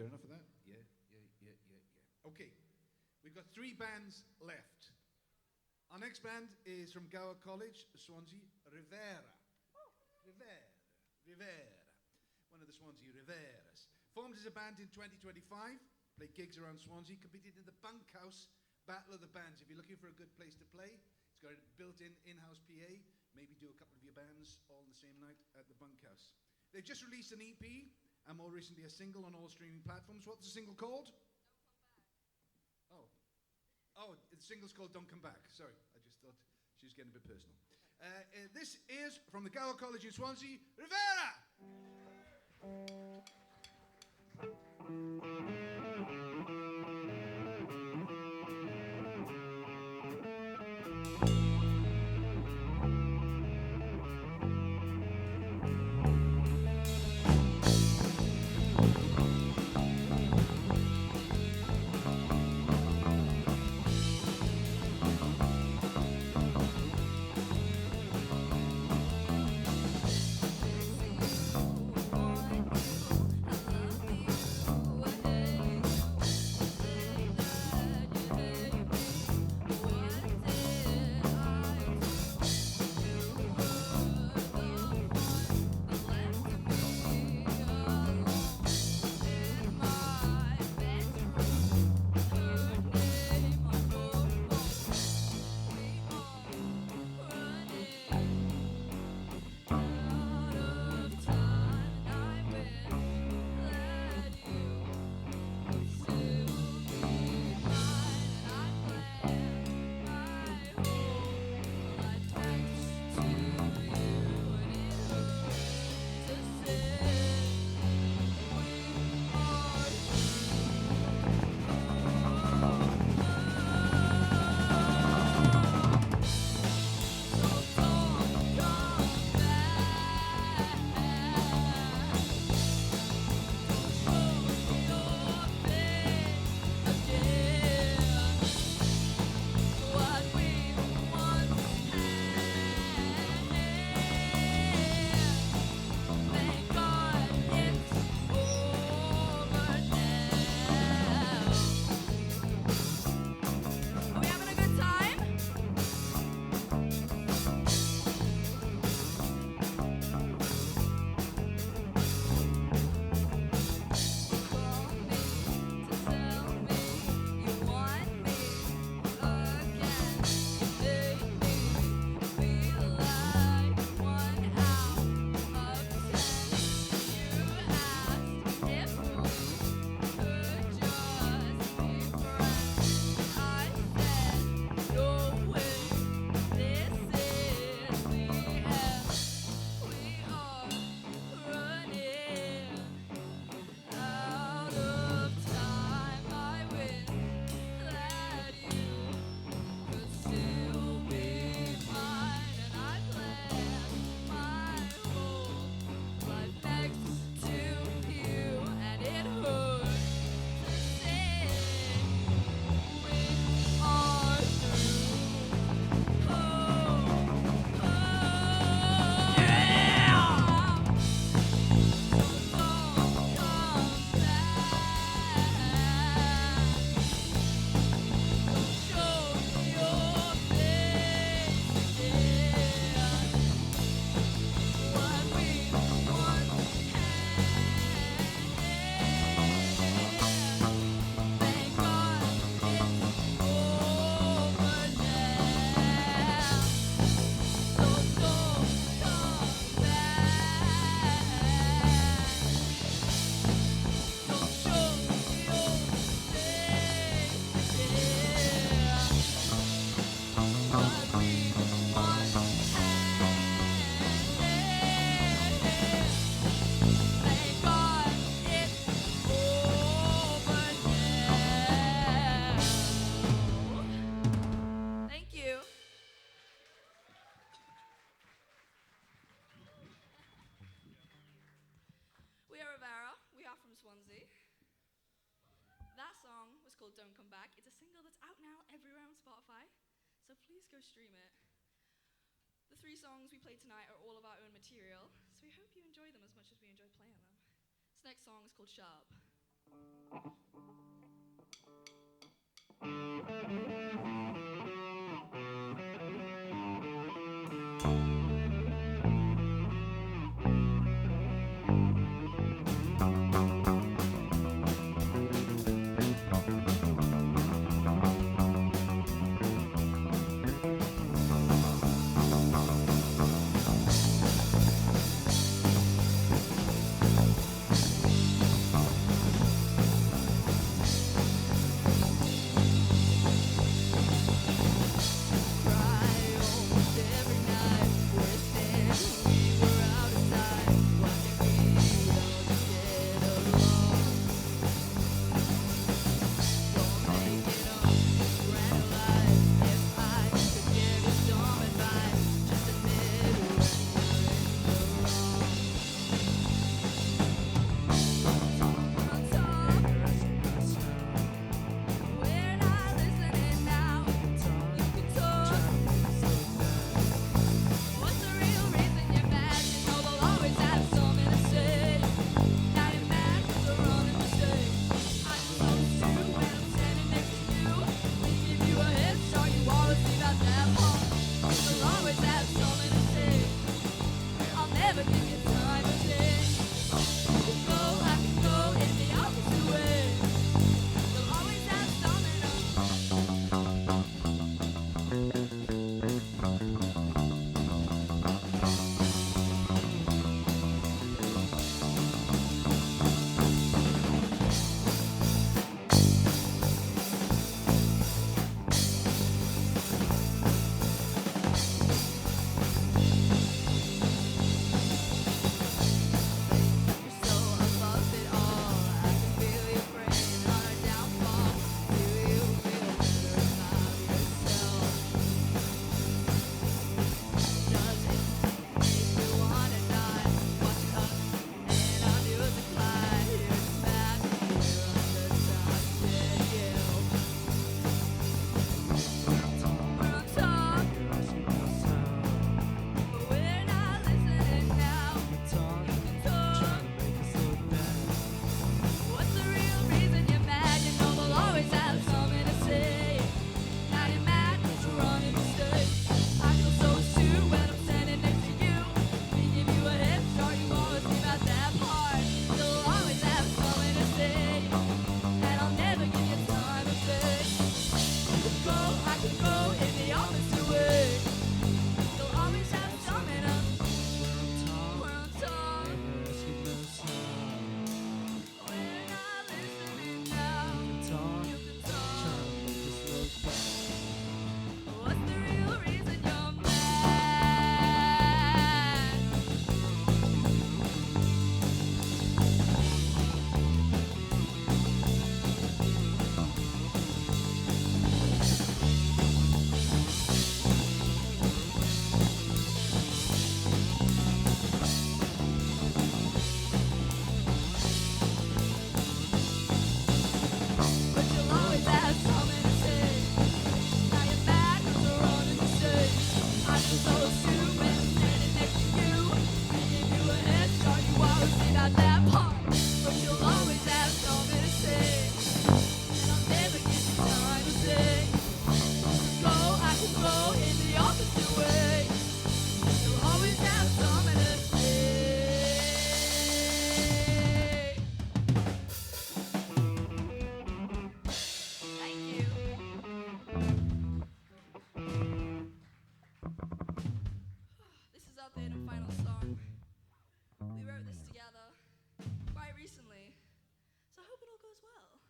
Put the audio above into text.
got enough of that? Yeah. Okay, we've got 3 bands left. Our next band is from Gower College, Swansea, Rivera. Rivera. One of the Swansea Riveras. Formed as a band in 2025, played gigs around Swansea, competed in the Bunkhouse Battle of the Bands. If you're looking for a good place to play, it's got a built-in in-house PA. Maybe do a couple of your bands all on the same night at the Bunkhouse. They've just released an EP and more recently a single on all streaming platforms. What's the single called? Don't Come Back. Oh, the single's called Don't Come Back. Sorry, I just thought she was getting a bit personal. This is from the Gower College in Swansea, Rivera! Swansea. That song was called Don't Come Back. It's a single that's out now everywhere on Spotify, so please go stream it. The 3 songs we played tonight are all of our own material, so we hope you enjoy them as much as we enjoy playing them. This next song is called Sharp. third and final song. We wrote this together quite recently, so I hope it all goes well.